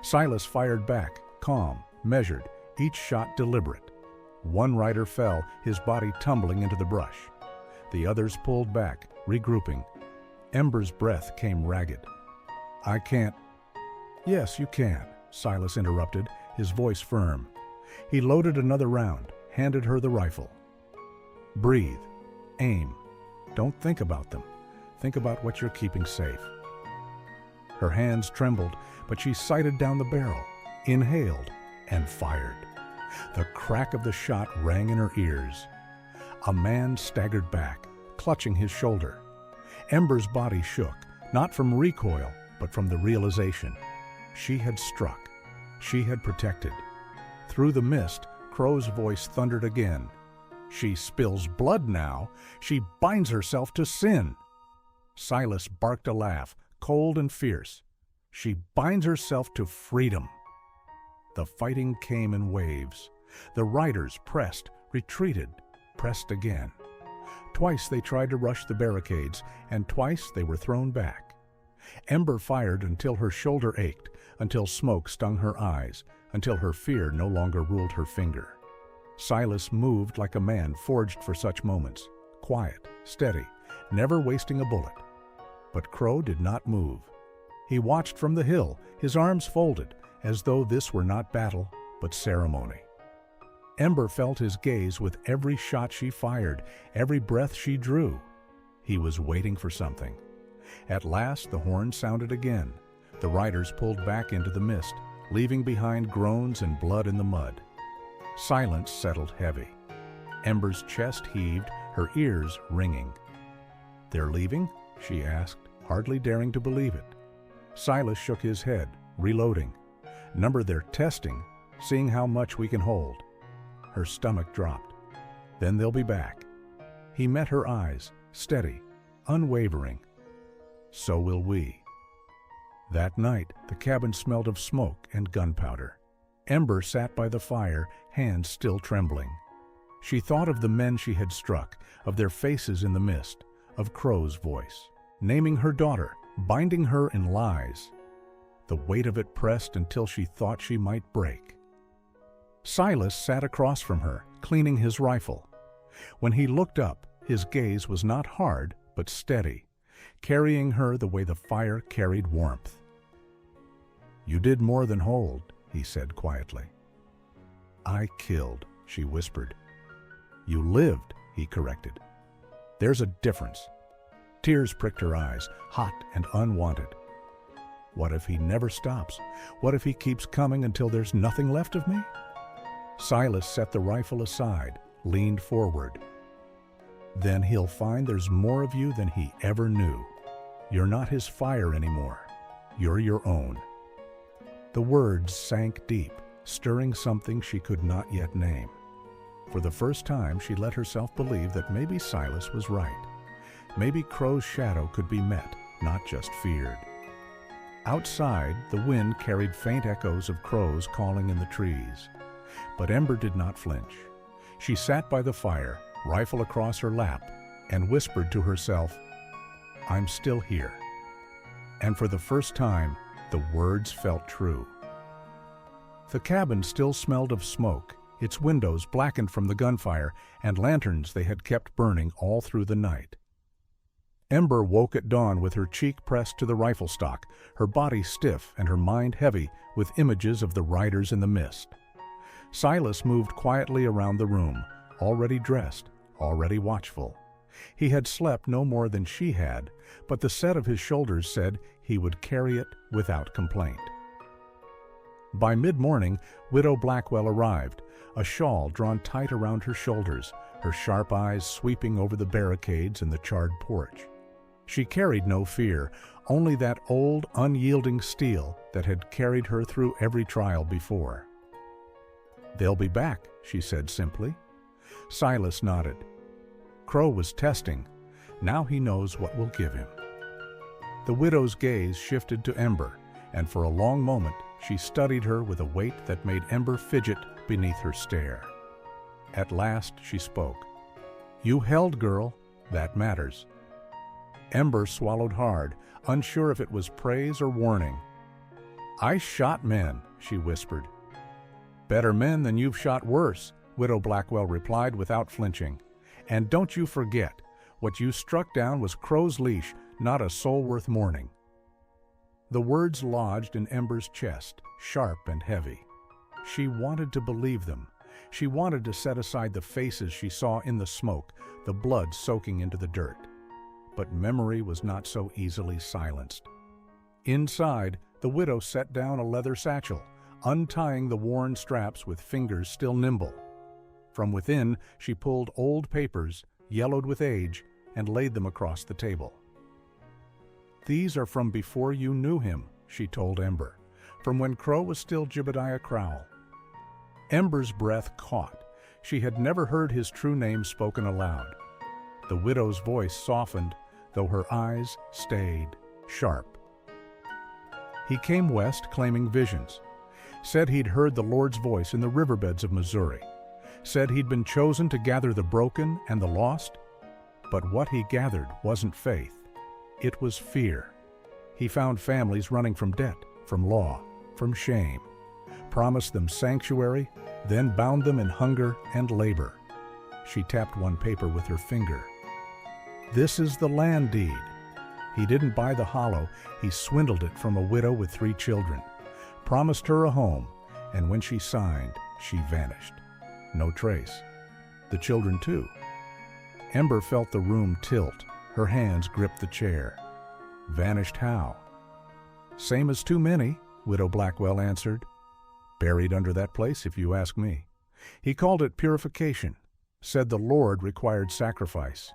A: Silas fired back, calm, measured, each shot deliberate. One rider fell, his body tumbling into the brush. The others pulled back, regrouping. Ember's breath came ragged. "I can't." "Yes, you can," Silas interrupted, his voice firm. He loaded another round, handed her the rifle. "Breathe. Aim. Don't think about them. Think about what you're keeping safe." Her hands trembled, but she sighted down the barrel, inhaled, and fired. The crack of the shot rang in her ears. A man staggered back, clutching his shoulder. Ember's body shook, not from recoil, but from the realization. She had struck. She had protected. Through the mist, Crow's voice thundered again. "She spills blood now. She binds herself to sin." Silas barked a laugh, cold and fierce. "She binds herself to freedom." The fighting came in waves. The riders pressed, retreated, pressed again. Twice they tried to rush the barricades, and twice they were thrown back. Ember fired until her shoulder ached, until smoke stung her eyes, until her fear no longer ruled her finger. Silas moved like a man forged for such moments, quiet, steady, never wasting a bullet. But Crow did not move. He watched from the hill, his arms folded, as though this were not battle, but ceremony. Ember felt his gaze with every shot she fired, every breath she drew. He was waiting for something. At last the horn sounded again. The riders pulled back into the mist, leaving behind groans and blood in the mud. Silence settled heavy. Ember's chest heaved, her ears ringing. "They're leaving?" she asked, hardly daring to believe it. Silas shook his head, reloading. "Number they're testing, seeing how much we can hold." Her stomach dropped. "Then they'll be back." He met her eyes, steady, unwavering. "So will we." That night, the cabin smelled of smoke and gunpowder. Ember sat by the fire, hands still trembling. She thought of the men she had struck, of their faces in the mist, of Crow's voice, naming her daughter, binding her in lies. The weight of it pressed until she thought she might break. Silas sat across from her, cleaning his rifle. When he looked up, his gaze was not hard, but steady, carrying her the way the fire carried warmth. "You did more than hold," he said quietly. "I killed," she whispered. "You lived," he corrected. "There's a difference." Tears pricked her eyes, hot and unwanted. What if he never stops? What if he keeps coming until there's nothing left of me? Silas set the rifle aside, leaned forward. "Then he'll find there's more of you than he ever knew. You're not his fire anymore. You're your own." The words sank deep, stirring something she could not yet name. For the first time, she let herself believe that maybe Silas was right. Maybe Crow's shadow could be met, not just feared. Outside, the wind carried faint echoes of crows calling in the trees. But Ember did not flinch. She sat by the fire, rifle across her lap, and whispered to herself, "I'm still here." And for the first time, the words felt true. The cabin still smelled of smoke, its windows blackened from the gunfire and lanterns they had kept burning all through the night. Ember woke at dawn with her cheek pressed to the rifle stock, her body stiff and her mind heavy with images of the riders in the mist. Silas moved quietly around the room, already dressed, already watchful. He had slept no more than she had, but the set of his shoulders said he would carry it without complaint. By mid-morning, Widow Blackwell arrived, a shawl drawn tight around her shoulders, her sharp eyes sweeping over the barricades and the charred porch. She carried no fear, only that old, unyielding steel that had carried her through every trial before. "They'll be back," she said simply. Silas nodded. Crow was testing. Now he knows what will give him. The widow's gaze shifted to Ember, and for a long moment she studied her with a weight that made Ember fidget beneath her stare. At last she spoke. "You held, girl. That matters." Ember swallowed hard, unsure if it was praise or warning. "I shot men," she whispered. "Better men than you've shot worse," Widow Blackwell replied without flinching. "And don't you forget, what you struck down was Crow's leash, not a soul worth mourning." The words lodged in Ember's chest, sharp and heavy. She wanted to believe them. She wanted to set aside the faces she saw in the smoke, the blood soaking into the dirt. But memory was not so easily silenced. Inside, the widow set down a leather satchel, untying the worn straps with fingers still nimble. From within, she pulled old papers, yellowed with age, and laid them across the table. "These are from before you knew him," she told Ember, "from when Crow was still Jebediah Crowell." Ember's breath caught. She had never heard his true name spoken aloud. The widow's voice softened, though her eyes stayed sharp. "He came west claiming visions. Said he'd heard the Lord's voice in the riverbeds of Missouri. Said he'd been chosen to gather the broken and the lost. But what he gathered wasn't faith. It was fear. He found families running from debt, from law, from shame. Promised them sanctuary, then bound them in hunger and labor." She tapped one paper with her finger. "This is the land deed. He didn't buy the hollow, he swindled it from a widow with 3 children. Promised her a home, and when she signed, she vanished. No trace. The children too." Ember felt the room tilt. Her hands gripped the chair. "Vanished how?" "Same as too many," Widow Blackwell answered. "Buried under that place, if you ask me. He called it purification. Said the Lord required sacrifice."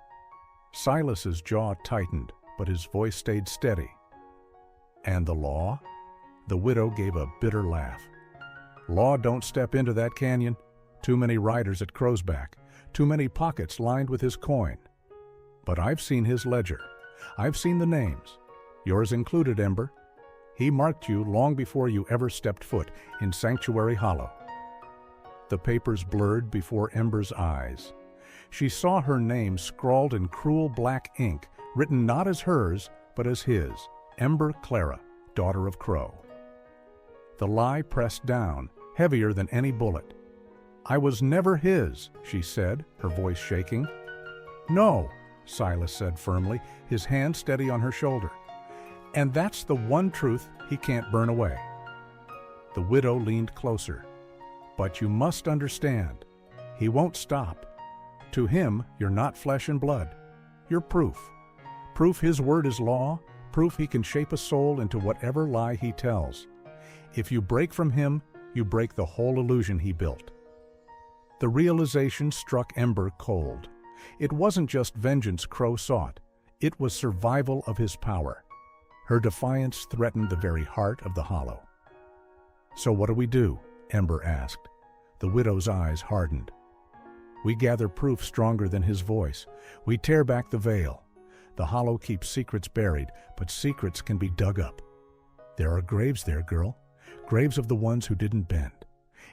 A: Silas's jaw tightened, but his voice stayed steady. "And the law?" The widow gave a bitter laugh. "Law don't step into that canyon. Too many riders at Crow's Back. Too many pockets lined with his coin. But I've seen his ledger. I've seen the names. Yours included, Ember. He marked you long before you ever stepped foot in Sanctuary Hollow." The papers blurred before Ember's eyes. She saw her name scrawled in cruel black ink, written not as hers, but as his, Ember Clara, daughter of Crow. The lie pressed down, heavier than any bullet. "I was never his," she said, her voice shaking. "No," Silas said firmly, his hand steady on her shoulder. "And that's the one truth he can't burn away." The widow leaned closer. "But you must understand, he won't stop. To him, you're not flesh and blood. You're proof. Proof his word is law, proof he can shape a soul into whatever lie he tells. If you break from him, you break the whole illusion he built." The realization struck Ember cold. It wasn't just vengeance Crow sought. It was survival of his power. Her defiance threatened the very heart of the hollow. "So what do we do?" Ember asked. The widow's eyes hardened. "We gather proof stronger than his voice. We tear back the veil. The hollow keeps secrets buried, but secrets can be dug up. There are graves there, girl. Graves of the ones who didn't bend.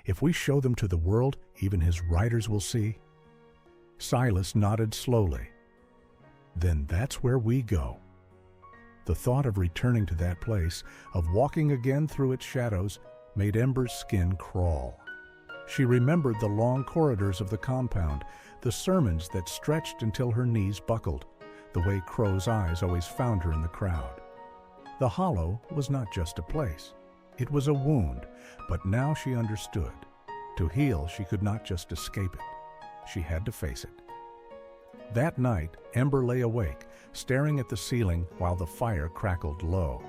A: If we show them to the world, even his riders will see." Silas nodded slowly. "Then that's where we go." The thought of returning to that place, of walking again through its shadows, made Ember's skin crawl. She remembered the long corridors of the compound, the sermons that stretched until her knees buckled, the way Crow's eyes always found her in the crowd. The hollow was not just a place. It was a wound, but now she understood. To heal, she could not just escape it. She had to face it. That night, Ember lay awake, staring at the ceiling while the fire crackled low.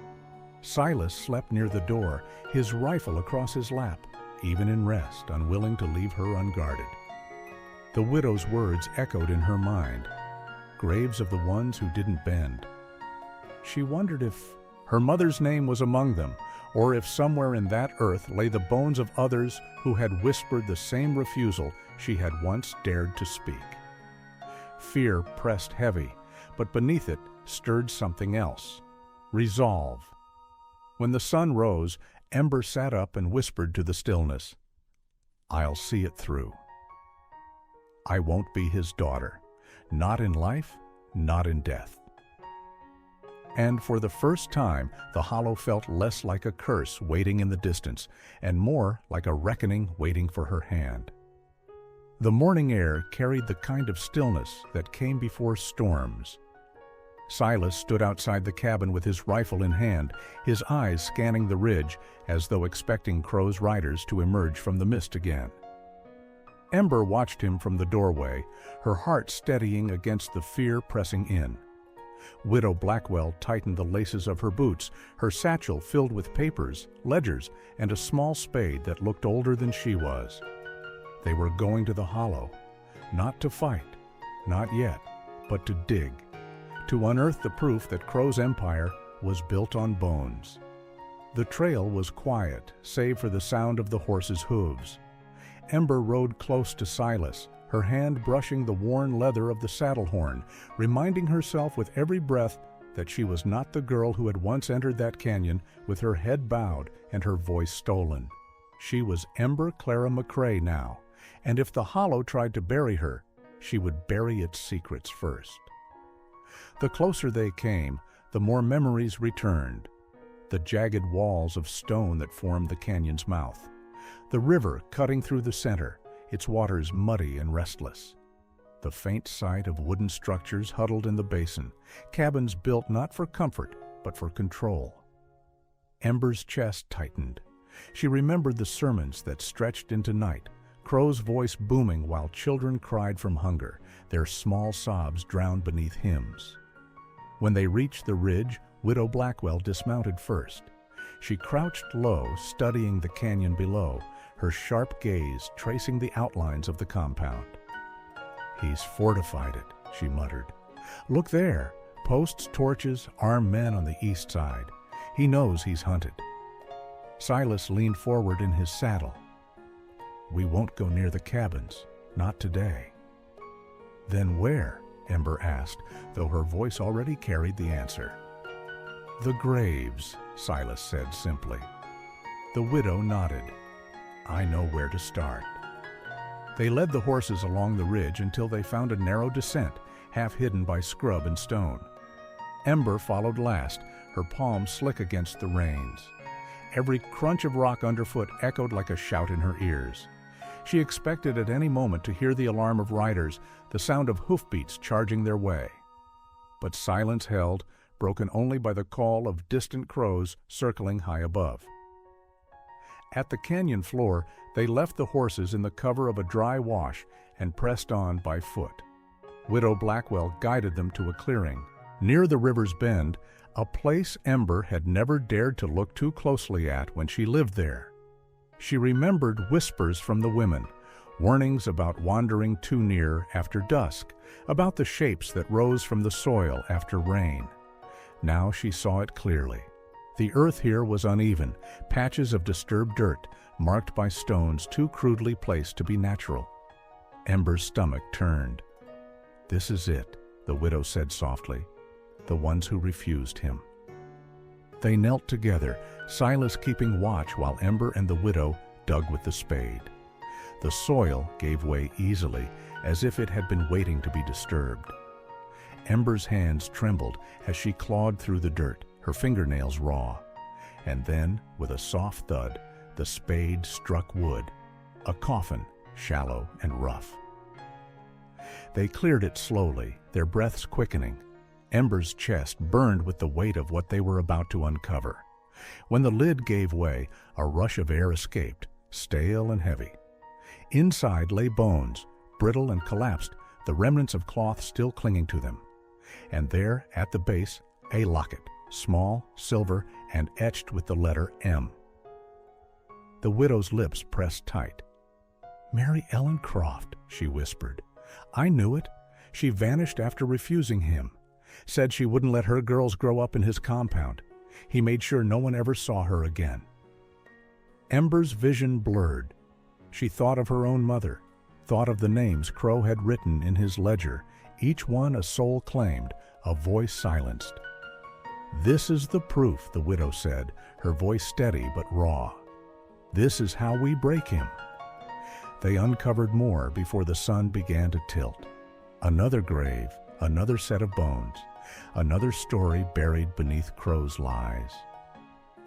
A: Silas slept near the door, his rifle across his lap, even in rest, unwilling to leave her unguarded. The widow's words echoed in her mind. Graves of the ones who didn't bend. She wondered if her mother's name was among them, or if somewhere in that earth lay the bones of others who had whispered the same refusal she had once dared to speak. Fear pressed heavy, but beneath it stirred something else. Resolve. When the sun rose, Ember sat up and whispered to the stillness, "I'll see it through." I won't be his daughter. Not in life, not in death. And for the first time, the hollow felt less like a curse waiting in the distance, and more like a reckoning waiting for her hand. The morning air carried the kind of stillness that came before storms. Silas stood outside the cabin with his rifle in hand, his eyes scanning the ridge as though expecting Crow's riders to emerge from the mist again. Ember watched him from the doorway, her heart steadying against the fear pressing in. Widow Blackwell tightened the laces of her boots, her satchel filled with papers, ledgers, and a small spade that looked older than she was. They were going to the hollow, not to fight, not yet, but to dig, to unearth the proof that Crow's empire was built on bones. The trail was quiet, save for the sound of the horses' hooves. Ember rode close to Silas, her hand brushing the worn leather of the saddle horn, reminding herself with every breath that she was not the girl who had once entered that canyon with her head bowed and her voice stolen. She was Ember Clara McCrae now, and if the hollow tried to bury her, she would bury its secrets first. The closer they came, the more memories returned. The jagged walls of stone that formed the canyon's mouth. The river cutting through the center, its waters muddy and restless. The faint sight of wooden structures huddled in the basin, cabins built not for comfort, but for control. Ember's chest tightened. She remembered the sermons that stretched into night, Crow's voice booming while children cried from hunger, their small sobs drowned beneath hymns. When they reached the ridge, Widow Blackwell dismounted first. She crouched low, studying the canyon below, her sharp gaze tracing the outlines of the compound. "He's fortified it," she muttered. "Look there, posts, torches, armed men on the east side. He knows he's hunted." Silas leaned forward in his saddle. "We won't go near the cabins, not today." "Then where?" Ember asked, though her voice already carried the answer. "The graves," Silas said simply. The widow nodded. "I know where to start." They led the horses along the ridge until they found a narrow descent, half hidden by scrub and stone. Ember followed last, her palms slick against the reins. Every crunch of rock underfoot echoed like a shout in her ears. She expected at any moment to hear the alarm of riders, the sound of hoofbeats charging their way. But silence held, broken only by the call of distant crows circling high above. At the canyon floor, they left the horses in the cover of a dry wash and pressed on by foot. Widow Blackwell guided them to a clearing, near the river's bend, a place Ember had never dared to look too closely at when she lived there. She remembered whispers from the women, warnings about wandering too near after dusk, about the shapes that rose from the soil after rain. Now she saw it clearly. The earth here was uneven, patches of disturbed dirt, marked by stones too crudely placed to be natural. Ember's stomach turned. "This is it," the widow said softly. "The ones who refused him." They knelt together, Silas keeping watch while Ember and the widow dug with the spade. The soil gave way easily, as if it had been waiting to be disturbed. Ember's hands trembled as she clawed through the dirt, her fingernails raw. And then, with a soft thud, the spade struck wood, a coffin, shallow and rough. They cleared it slowly, their breaths quickening. Ember's chest burned with the weight of what they were about to uncover. When the lid gave way, a rush of air escaped, stale and heavy. Inside lay bones, brittle and collapsed, the remnants of cloth still clinging to them. And there, at the base, a locket, small, silver, and etched with the letter M. The widow's lips pressed tight. "Mary Ellen Croft," she whispered. "I knew it. She vanished after refusing him. Said she wouldn't let her girls grow up in his compound. He made sure no one ever saw her again." Ember's vision blurred. She thought of her own mother, thought of the names Crow had written in his ledger, each one a soul claimed, a voice silenced. "This is the proof," the widow said, her voice steady but raw. "This is how we break him." They uncovered more before the sun began to tilt. Another grave, another set of bones, another story buried beneath Crow's lies.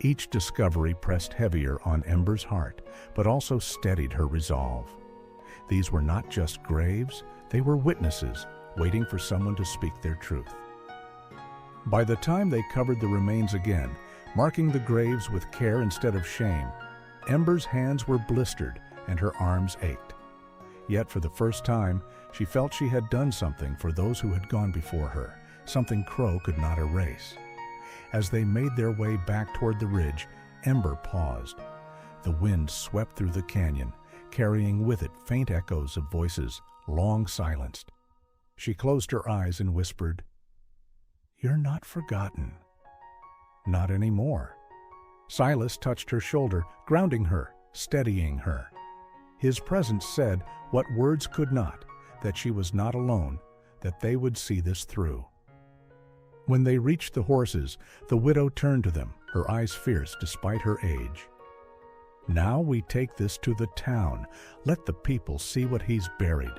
A: Each discovery pressed heavier on Ember's heart, but also steadied her resolve. These were not just graves, they were witnesses, waiting for someone to speak their truth. By the time they covered the remains again, marking the graves with care instead of shame, Ember's hands were blistered and her arms ached. Yet for the first time, she felt she had done something for those who had gone before her, something Crow could not erase. As they made their way back toward the ridge, Ember paused. The wind swept through the canyon, carrying with it faint echoes of voices long silenced. She closed her eyes and whispered, "You're not forgotten." "Not anymore." Silas touched her shoulder, grounding her, steadying her. His presence said what words could not, that she was not alone, that they would see this through. When they reached the horses, the widow turned to them, her eyes fierce despite her age. "Now we take this to the town. Let the people see what he's buried.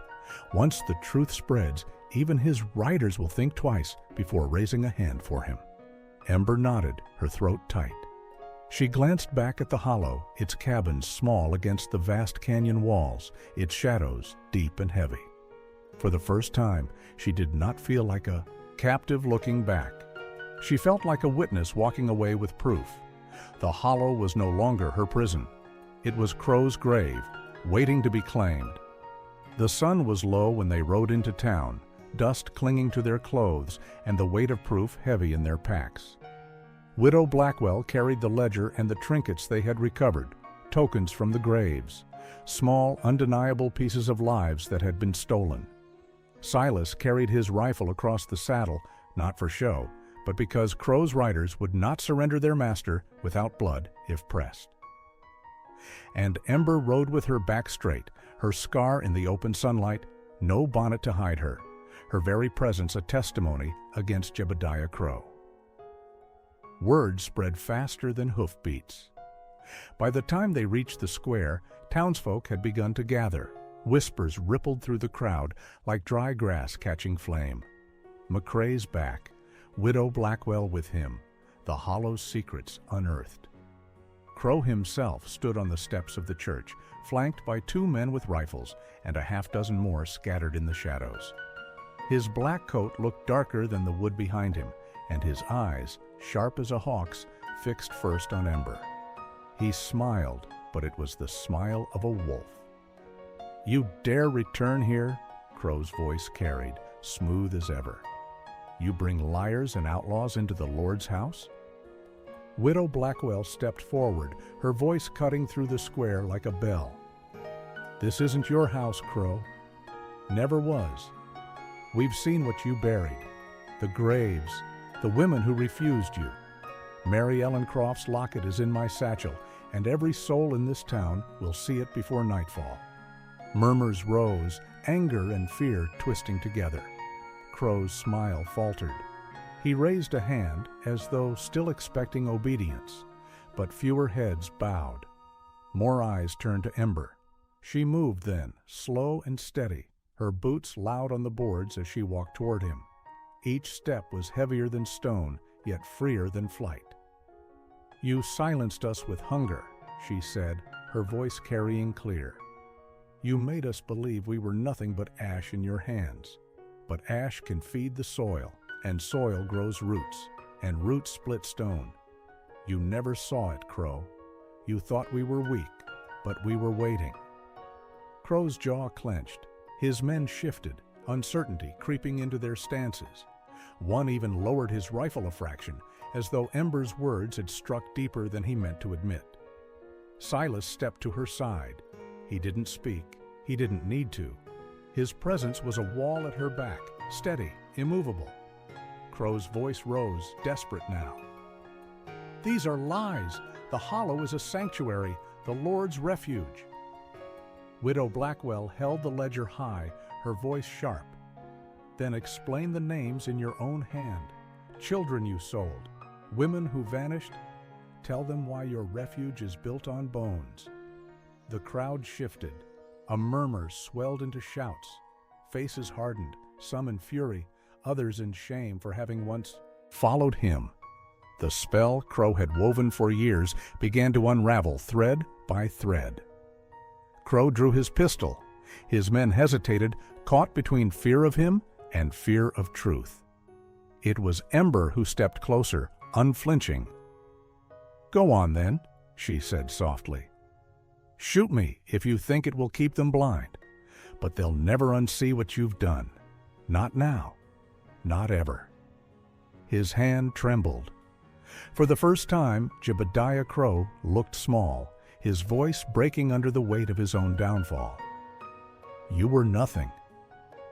A: Once the truth spreads, even his riders will think twice before raising a hand for him." Ember nodded, her throat tight. She glanced back at the hollow, its cabins small against the vast canyon walls, its shadows deep and heavy. For the first time, she did not feel like a captive looking back. She felt like a witness walking away with proof. The hollow was no longer her prison. It was Crow's grave, waiting to be claimed. The sun was low when they rode into town, dust clinging to their clothes and the weight of proof heavy in their packs. Widow Blackwell carried the ledger and the trinkets they had recovered, tokens from the graves, small, undeniable pieces of lives that had been stolen. Silas carried his rifle across the saddle, not for show, but because Crow's riders would not surrender their master without blood if pressed. And Ember rode with her back straight, her scar in the open sunlight, no bonnet to hide her, her very presence a testimony against Jebediah Crow. Word spread faster than hoofbeats. By the time they reached the square, townsfolk had begun to gather. Whispers rippled through the crowd like dry grass catching flame. McCrae's back, Widow Blackwell with him, the hollow's secrets unearthed. Crow himself stood on the steps of the church, flanked by 2 men with rifles and a half-dozen more scattered in the shadows. His black coat looked darker than the wood behind him, and his eyes, sharp as a hawk's, fixed first on Ember. He smiled, but it was the smile of a wolf. "You dare return here?" Crow's voice carried, smooth as ever. "You bring liars and outlaws into the Lord's house?" Widow Blackwell stepped forward, her voice cutting through the square like a bell. "This isn't your house, Crow. Never was. We've seen what you buried. The graves, the women who refused you. Mary Ellen Croft's locket is in my satchel, and every soul in this town will see it before nightfall." Murmurs rose, anger and fear twisting together. Crow's smile faltered. He raised a hand as though still expecting obedience, but fewer heads bowed. More eyes turned to Ember. She moved then, slow and steady, her boots loud on the boards as she walked toward him. Each step was heavier than stone, yet freer than flight. "You silenced us with hunger," she said, her voice carrying clear. "You made us believe we were nothing but ash in your hands. But ash can feed the soil, and soil grows roots, and roots split stone. You never saw it, Crow. You thought we were weak, but we were waiting." Crow's jaw clenched. His men shifted, uncertainty creeping into their stances. One even lowered his rifle a fraction, as though Ember's words had struck deeper than he meant to admit. Silas stepped to her side. He didn't speak. He didn't need to. His presence was a wall at her back, steady, immovable. Crow's voice rose, desperate now. "These are lies. The hollow is a sanctuary, the Lord's refuge." Widow Blackwell held the ledger high, her voice sharp. "Then explain the names in your own hand. Children you sold, women who vanished. Tell them why your refuge is built on bones." The crowd shifted. A murmur swelled into shouts. Faces hardened, some in fury, others in shame for having once followed him. The spell Crow had woven for years began to unravel thread by thread. Crow drew his pistol. His men hesitated, caught between fear of him and fear of truth. It was Ember who stepped closer, unflinching. "Go on, then," she said softly. "Shoot me if you think it will keep them blind, but they'll never unsee what you've done. Not now, not ever." His hand trembled. For the first time, Jebediah Crow looked small, his voice breaking under the weight of his own downfall. "You were nothing.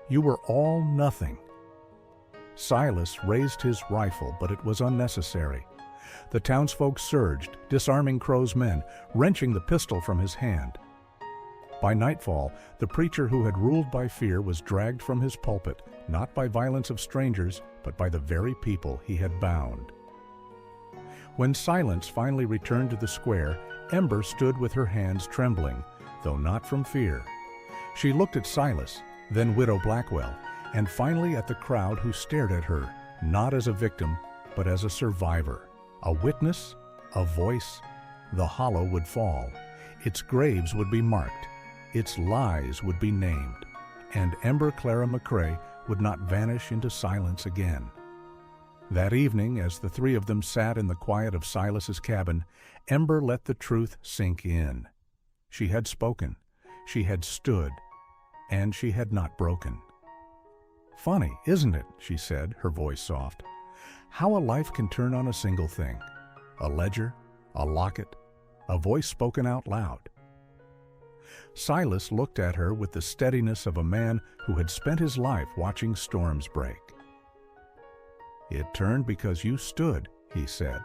A: You were all nothing." Silas raised his rifle, but it was unnecessary. The townsfolk surged, disarming Crow's men, wrenching the pistol from his hand. By nightfall, the preacher who had ruled by fear was dragged from his pulpit, not by violence of strangers, but by the very people he had bound. When silence finally returned to the square, Ember stood with her hands trembling, though not from fear. She looked at Silas, then Widow Blackwell, and finally at the crowd who stared at her, not as a victim, but as a survivor, a witness, a voice. The hollow would fall. Its graves would be marked. Its lies would be named. And Ember Clara McCrae would not vanish into silence again. That evening, as the three of them sat in the quiet of Silas's cabin, Ember let the truth sink in. She had spoken. She had stood. And she had not broken. "Funny, isn't it?" she said, her voice soft. "How a life can turn on a single thing. A ledger, a locket, a voice spoken out loud." Silas looked at her with the steadiness of a man who had spent his life watching storms break. "It turned because you stood," he said.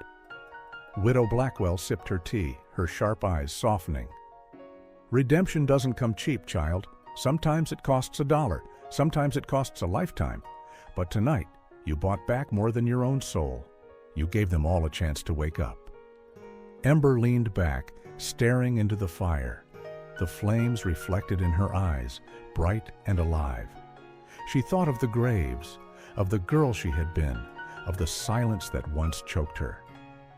A: Widow Blackwell sipped her tea, her sharp eyes softening. "Redemption doesn't come cheap, child. Sometimes it costs $1, sometimes it costs a lifetime. But tonight, you bought back more than your own soul. You gave them all a chance to wake up." Ember leaned back, staring into the fire. The flames reflected in her eyes, bright and alive. She thought of the graves, of the girl she had been, of the silence that once choked her.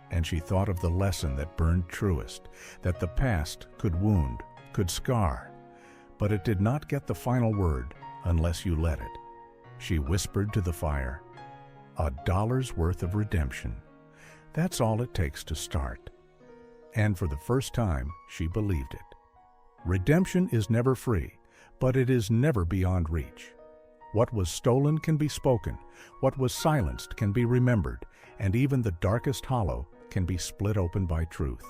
A: And she thought of the lesson that burned truest, that the past could wound, could scar, but it did not get the final word unless you let it. She whispered to the fire, $1 worth of redemption. That's all it takes to start. And for the first time, she believed it. Redemption is never free, but it is never beyond reach. What was stolen can be spoken, what was silenced can be remembered, and even the darkest hollow can be split open by truth.